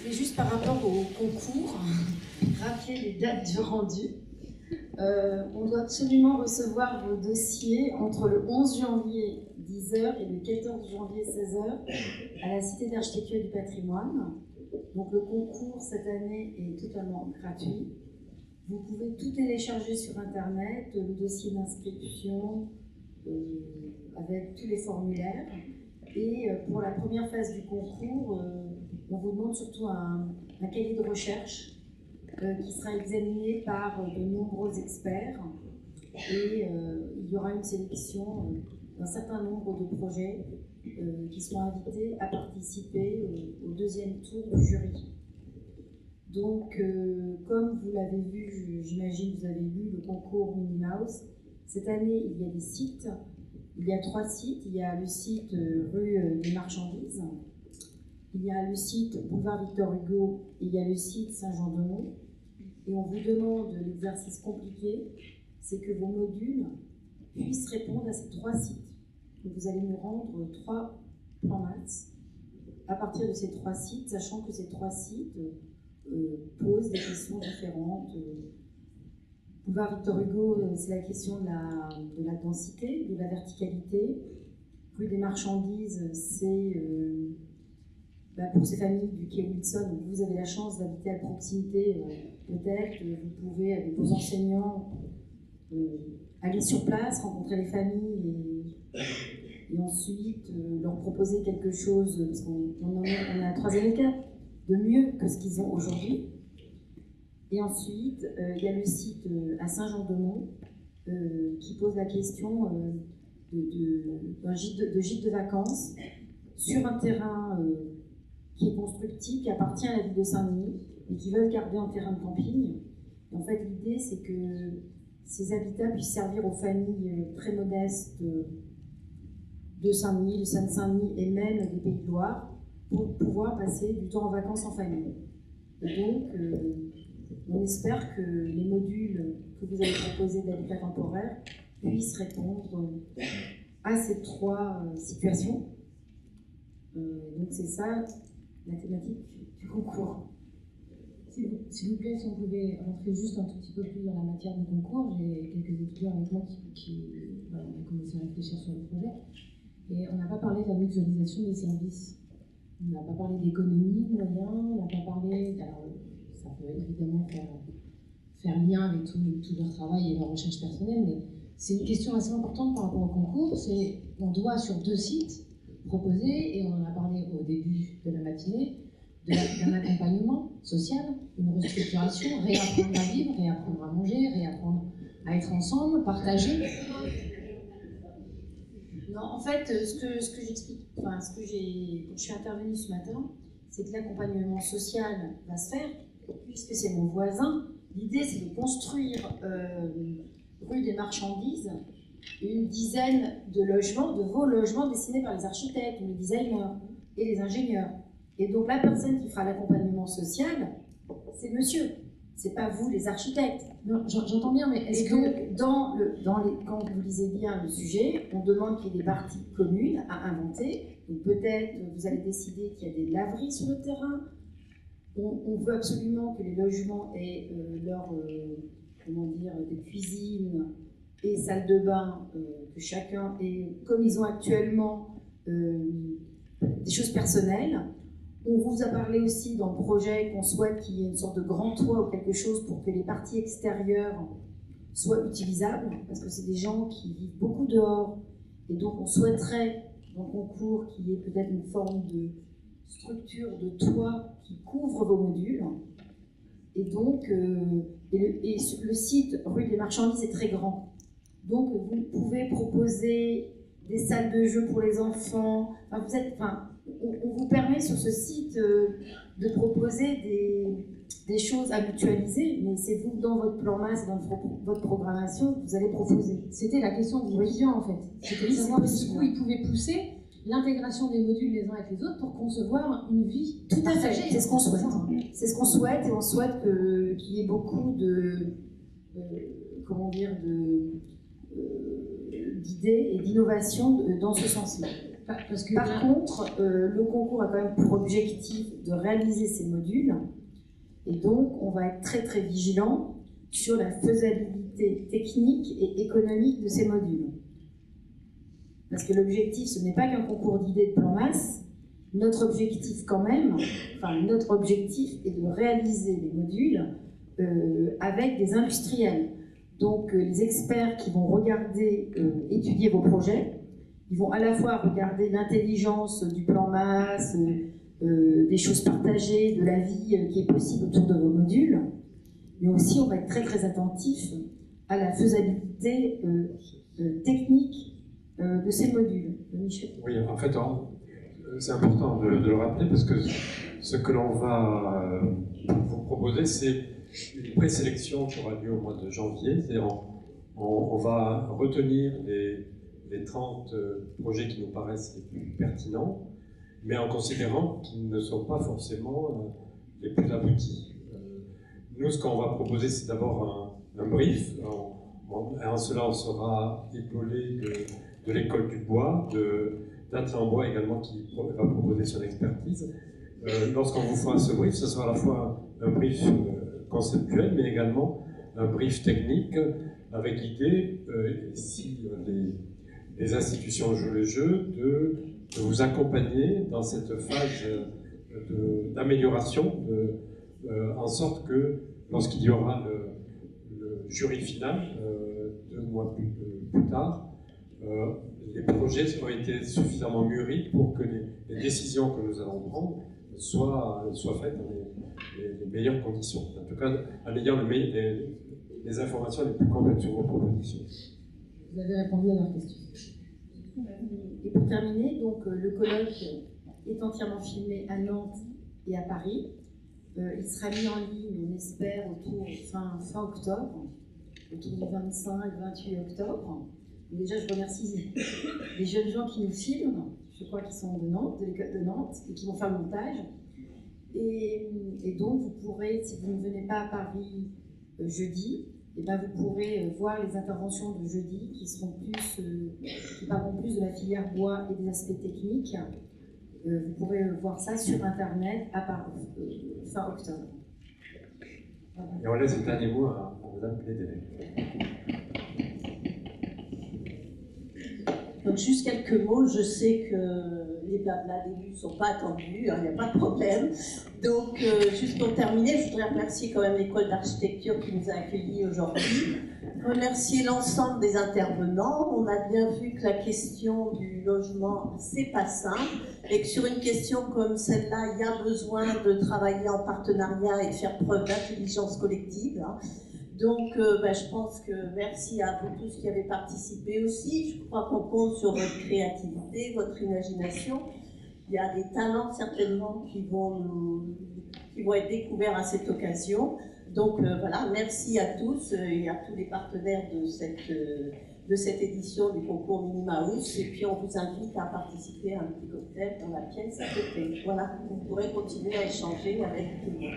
Je voulais juste par rapport au concours rappeler les dates du rendu. On doit absolument recevoir vos dossiers entre le 11 janvier 10h et le 14 janvier 16h à la Cité d'Architecture et du Patrimoine. Donc le concours cette année est totalement gratuit. Vous pouvez tout télécharger sur Internet, le dossier d'inscription avec tous les formulaires. Et pour la première phase du concours, on vous demande surtout un cahier de recherche qui sera examiné par de nombreux experts. Et il y aura une sélection d'un certain nombre de projets qui seront invités à participer au deuxième tour du jury. Donc, comme vous l'avez vu, j'imagine que vous avez lu le concours Mini House, cette année, il y a des sites. Il y a 3 sites. Il y a le site rue des Marchandises, il y a le site boulevard Victor Hugo et il y a le site Saint-Jean-de-Mont. Et on vous demande l'exercice compliqué, c'est que vos modules puissent répondre à ces 3 sites. Donc vous allez nous rendre 3 plans maths à partir de ces 3 sites, sachant que ces 3 sites posent des questions différentes. Boulevard Victor Hugo, c'est la question de la densité, de la verticalité. Rue des Marchandises, c'est pour ces familles du quai Wilson, vous avez la chance d'habiter à proximité, peut-être, vous pouvez, avec vos enseignants, aller sur place, rencontrer les familles et ensuite leur proposer quelque chose, parce qu'on est à la 3e étape, de mieux que ce qu'ils ont aujourd'hui. Et ensuite, il y a le site à Saint-Jean-de-Mont qui pose la question d'un gîte de vacances sur un terrain qui est constructible, qui appartient à la ville de Saint-Denis et qui veulent garder en terrain de camping. Et en fait, l'idée, c'est que ces habitats puissent servir aux familles très modestes de Saint-Denis, de Seine-Saint-Denis et même des Pays de Loire pour pouvoir passer du temps en vacances en famille. Et donc, on espère que les modules que vous avez proposés d'habitat temporaire puissent répondre à ces 3 situations. Donc c'est ça la thématique du concours. S'il vous plaît, si on pouvait rentrer juste un tout petit peu plus dans la matière du concours, j'ai quelques étudiants avec moi qui ont commencé à réfléchir sur le projet. Et on n'a pas parlé de la mutualisation des services. On n'a pas parlé d'économie, de moyens, on n'a pas parlé... Alors, ça peut évidemment faire lien avec tout leur travail et leur recherche personnelle, mais c'est une question assez importante par rapport au concours. On doit, sur 2 sites, proposer, et on en a parlé au début de la matinée, d'un accompagnement social, une restructuration, réapprendre à vivre, réapprendre à manger, réapprendre à être ensemble, partager. Non, en fait, ce que j'explique, quand je suis intervenue ce matin, c'est que l'accompagnement social va se faire, puisque c'est mon voisin. L'idée, c'est de construire rue des Marchandises une dizaine de logements, de vos logements dessinés par les architectes, les designers et les ingénieurs. Et donc la personne qui fera l'accompagnement social, c'est monsieur. C'est pas vous, les architectes. Non, j'entends bien, mais est-ce que... Donc, quand vous lisez bien le sujet, on demande qu'il y ait des parties communes à inventer. Donc peut-être vous allez décider qu'il y a des laveries sur le terrain. On veut absolument que les logements aient des cuisines et salles de bain, que chacun ait, comme ils ont actuellement, des choses personnelles. On vous a parlé aussi dans le projet qu'on souhaite qu'il y ait une sorte de grand toit ou quelque chose pour que les parties extérieures soient utilisables, parce que c'est des gens qui vivent beaucoup dehors, et donc on souhaiterait dans le concours qu'il y ait peut-être une forme de structure de toit qui couvre vos modules. Et donc, le site rue des Marchandises est très grand. Donc vous pouvez proposer des salles de jeu pour les enfants. On vous permet sur ce site de proposer des choses à mutualiser, mais c'est vous, dans votre plan masse, dans votre programmation, que vous allez proposer. C'était la question de l'étudiant, en fait. C'était de savoir jusqu'où ils pouvaient pousser l'intégration des modules les uns avec les autres pour concevoir une vie tout à fait. C'est ce qu'on souhaite. C'est ce qu'on souhaite, et on souhaite qu'il y ait beaucoup d'idées et d'innovations dans ce sens-là. Parce que Par contre, le concours a quand même pour objectif de réaliser ces modules, et donc on va être très très vigilant sur la faisabilité technique et économique de ces modules. Parce que l'objectif, ce n'est pas qu'un concours d'idées de plan masse. Notre objectif quand même, notre objectif est de réaliser les modules avec des industriels. Donc les experts qui vont regarder, étudier vos projets, ils vont à la fois regarder l'intelligence du plan masse, des choses partagées, de la vie qui est possible autour de vos modules, mais aussi on va être très très attentif à la faisabilité technique de ces modules. Michel. Oui, en fait, c'est important de le rappeler parce que ce que l'on va vous proposer, c'est une présélection qui aura lieu au mois de janvier. On va retenir les 30 projets qui nous paraissent les plus pertinents, mais en considérant qu'ils ne sont pas forcément les plus aboutis. Nous, ce qu'on va proposer, c'est d'abord un brief. En cela, on sera épaulé de l'école du bois, d'Atlan Bois également qui va proposer son expertise. Lorsqu'on vous fera ce brief, ce sera à la fois un brief conceptuel, mais également un brief technique avec l'idée, si les institutions jouent le jeu, de vous accompagner dans cette phase d'amélioration, en sorte que lorsqu'il y aura le jury final, 2 mois plus tard, les projets ont été suffisamment mûris pour que les décisions que nous allons prendre soient faites dans les meilleures conditions. En tout cas, en ayant les informations les plus complètes sur vos propositions. vous avez répondu à leur question. Et pour terminer, donc, le colloque est entièrement filmé à Nantes et à Paris. Il sera mis en ligne, on espère, autour fin octobre, autour du 25-28 octobre. Déjà, je remercie les jeunes gens qui nous filment, je crois qu'ils sont de Nantes, de l'école de Nantes, et qui vont faire le montage. Et donc, vous pourrez, si vous ne venez pas à Paris jeudi, et ben vous pourrez voir les interventions de jeudi qui parleront plus de la filière bois et des aspects techniques. Vous pourrez voir ça sur Internet fin octobre. Voilà. Et on laisse le dernier mot à Madame Plédélé. Donc juste quelques mots, je sais que les blablas d'élus ne sont pas attendus, il n'y a pas de problème. Donc juste pour terminer, je voudrais remercier quand même l'école d'architecture qui nous a accueillis aujourd'hui, remercier l'ensemble des intervenants. On a bien vu que la question du logement, c'est pas simple, et que sur une question comme celle-là, il y a besoin de travailler en partenariat et de faire preuve d'intelligence collective. Donc, je pense que merci à vous tous qui avez participé aussi. Je crois qu'on compte sur votre créativité, votre imagination. Il y a des talents certainement qui vont être découverts à cette occasion. Donc voilà, merci à tous et à tous les partenaires de cette édition du concours Minima House. Et puis on vous invite à participer à un petit cocktail dans la pièce à côté. Voilà, vous pourrez continuer à échanger avec tout le monde.